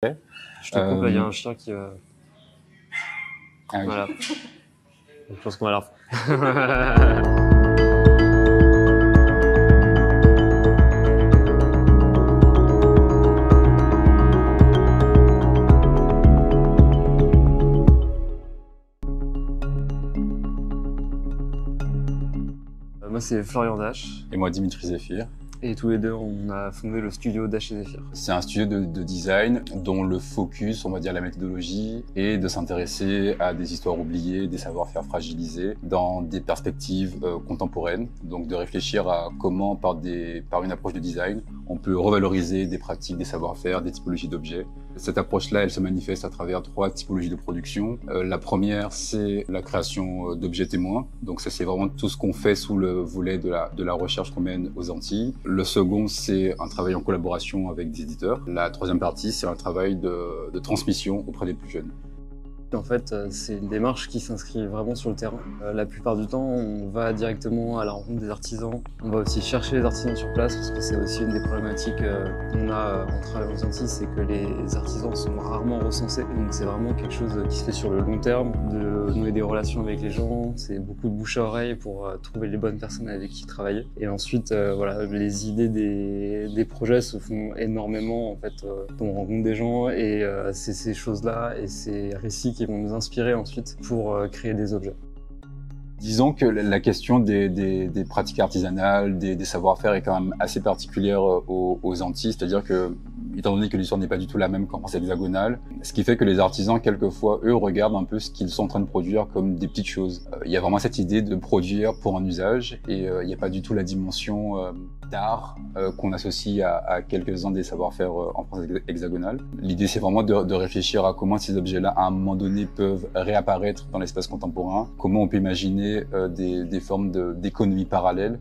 Je te coupe, là, il y a un chien qui... Ah oui. Voilà. Je pense qu'on va la refaire. Moi, c'est Florian Dash. Et moi, Dimitri Zéphir. Et tous les deux, on a fondé le studio Dash et Zéphir. C'est un studio de design dont le focus, on va dire la méthodologie, est de s'intéresser à des histoires oubliées, des savoir-faire fragilisés, dans des perspectives contemporaines. Donc de réfléchir à comment, par une approche de design, on peut revaloriser des pratiques, des savoir-faire, des typologies d'objets. Cette approche-là, elle se manifeste à travers 3 typologies de production. La première, c'est la création d'objets témoins. Donc ça, c'est vraiment tout ce qu'on fait sous le volet de la recherche qu'on mène aux Antilles. Le second, c'est un travail en collaboration avec des éditeurs. La troisième partie, c'est un travail de transmission auprès des plus jeunes. En fait, c'est une démarche qui s'inscrit vraiment sur le terrain. La plupart du temps, on va directement à la rencontre des artisans. On va aussi chercher les artisans sur place, parce que c'est aussi une des problématiques qu'on a en travaillant aux Antilles, c'est que les artisans sont rarement recensés. Donc c'est vraiment quelque chose qui se fait sur le long terme, de nouer des relations avec les gens. C'est beaucoup de bouche à oreille pour trouver les bonnes personnes avec qui travailler. Et ensuite, voilà, les idées des projets se font énormément. En fait, on rencontre des gens et c'est ces choses-là et ces récits qui vont nous inspirer ensuite pour créer des objets. Disons que la question des pratiques artisanales, des savoir-faire est quand même assez particulière aux Antilles, c'est-à-dire que, étant donné que l'histoire n'est pas du tout la même qu'en France hexagonale, ce qui fait que les artisans, quelquefois, eux, regardent un peu ce qu'ils sont en train de produire comme des petites choses. Il y a vraiment cette idée de produire pour un usage et il n'y a pas du tout la dimension d'art qu'on associe à quelques-uns des savoir-faire en France hexagonale. L'idée, c'est vraiment de réfléchir à comment ces objets-là, à un moment donné, peuvent réapparaître dans l'espace contemporain, comment on peut imaginer des formes d'économie parallèle.